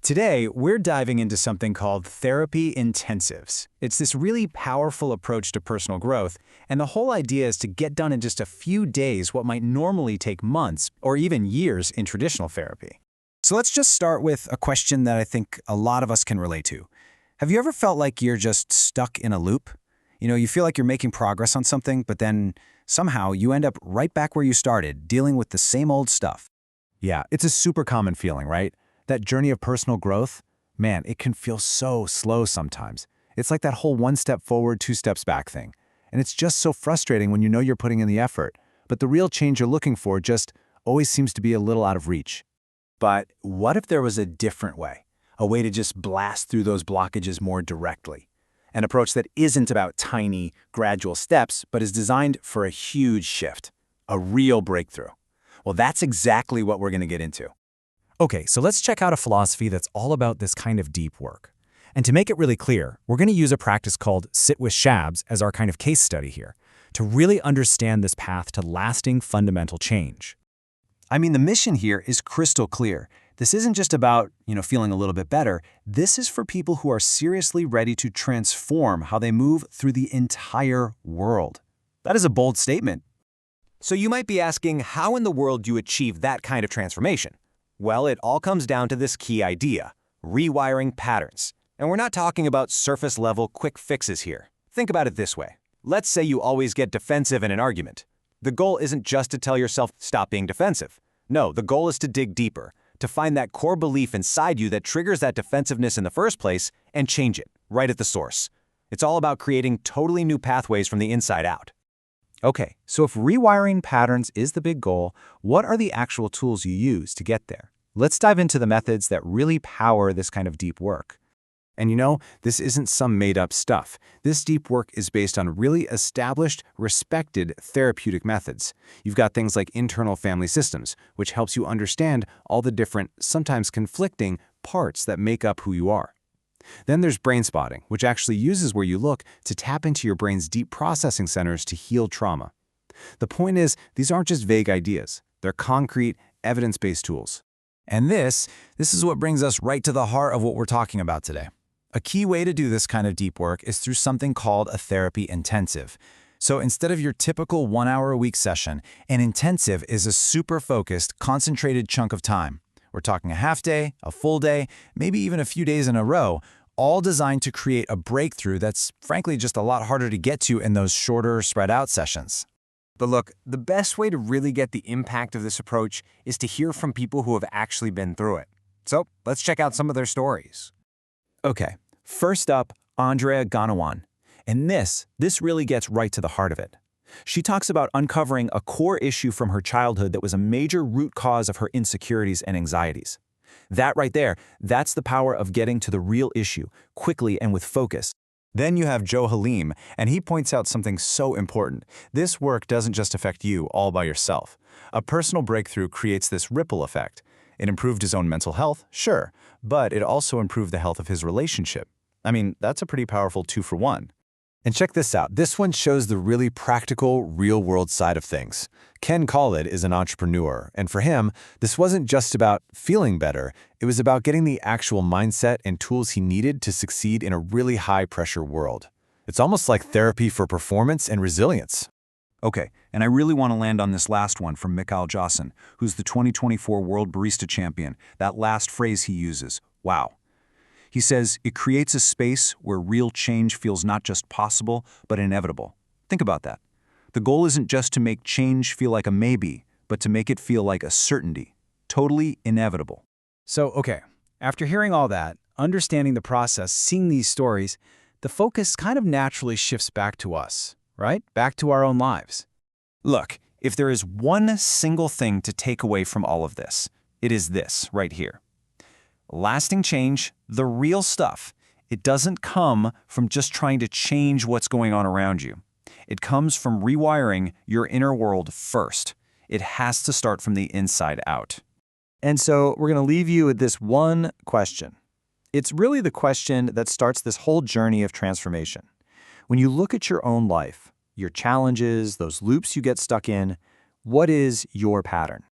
Today, we're diving into something called therapy intensives. It's this really powerful approach to personal growth, and the whole idea is to get done in just a few days what might normally take months or even years in traditional therapy. So let's just start with a question that I think a lot of us can relate to. Have you ever felt like you're just stuck in a loop? You feel like you're making progress on something, but then somehow you end up right back where you started, dealing with the same old stuff. Yeah, it's a super common feeling, right? That journey of personal growth, man, it can feel so slow sometimes. It's like that whole one step forward, two steps back thing. And it's just so frustrating when you know you're putting in the effort, but the real change you're looking for just always seems to be a little out of reach. But what if there was a different way? A way to just blast through those blockages more directly? An approach that isn't about tiny, gradual steps, but is designed for a huge shift, a real breakthrough. Well, that's exactly what we're going to get into. Okay, so let's check out a philosophy that's all about this kind of deep work. And to make it really clear, we're going to use a practice called Sit With Shabs as our kind of case study here, to really understand this path to lasting fundamental change. I mean, the mission here is crystal clear. This isn't just about, feeling a little bit better. This is for people who are seriously ready to transform how they move through the entire world. That is a bold statement. So you might be asking, how in the world do you achieve that kind of transformation? Well, it all comes down to this key idea, rewiring patterns. And we're not talking about surface-level quick fixes here. Think about it this way. Let's say you always get defensive in an argument. The goal isn't just to tell yourself, stop being defensive. No, the goal is to dig deeper, to find that core belief inside you that triggers that defensiveness in the first place and change it, right at the source. It's all about creating totally new pathways from the inside out. Okay, so if rewiring patterns is the big goal, what are the actual tools you use to get there? Let's dive into the methods that really power this kind of deep work. And this isn't some made-up stuff. This deep work is based on really established, respected therapeutic methods. You've got things like internal family systems, which helps you understand all the different, sometimes conflicting, parts that make up who you are. Then there's brain spotting, which actually uses where you look to tap into your brain's deep processing centers to heal trauma. The point is, these aren't just vague ideas. They're concrete, evidence-based tools. And this is what brings us right to the heart of what we're talking about today. A key way to do this kind of deep work is through something called a therapy intensive. So instead of your typical 1-hour-a-week session, an intensive is a super focused, concentrated chunk of time. We're talking a half day, a full day, maybe even a few days in a row, all designed to create a breakthrough that's frankly just a lot harder to get to in those shorter, spread out sessions. But look, the best way to really get the impact of this approach is to hear from people who have actually been through it. So let's check out some of their stories. Okay, first up, Andrea Ganawan. And this really gets right to the heart of it. She talks about uncovering a core issue from her childhood that was a major root cause of her insecurities and anxieties. That right there, that's the power of getting to the real issue, quickly and with focus. Then you have Joe Halim, and he points out something so important. This work doesn't just affect you all by yourself. A personal breakthrough creates this ripple effect. It improved his own mental health, sure, but it also improved the health of his relationship. I mean, that's a pretty powerful 2-for-1. And check this out. This one shows the really practical, real-world side of things. Ken Khalid is an entrepreneur, and for him, this wasn't just about feeling better. It was about getting the actual mindset and tools he needed to succeed in a really high-pressure world. It's almost like therapy for performance and resilience. Okay, and I really want to land on this last one from Mikhail Josin, who's the 2024 World Barista Champion. That last phrase he uses, wow. He says, it creates a space where real change feels not just possible, but inevitable. Think about that. The goal isn't just to make change feel like a maybe, but to make it feel like a certainty. Totally inevitable. So, okay, after hearing all that, understanding the process, seeing these stories, the focus kind of naturally shifts back to us, right? Back to our own lives. Look, if there is one single thing to take away from all of this, it is this right here. Lasting change, the real stuff, it doesn't come from just trying to change what's going on around you. It comes from rewiring your inner world first. It has to start from the inside out. And so we're going to leave you with this one question. It's really the question that starts this whole journey of transformation. When you look at your own life, your challenges, those loops you get stuck in, what is your pattern?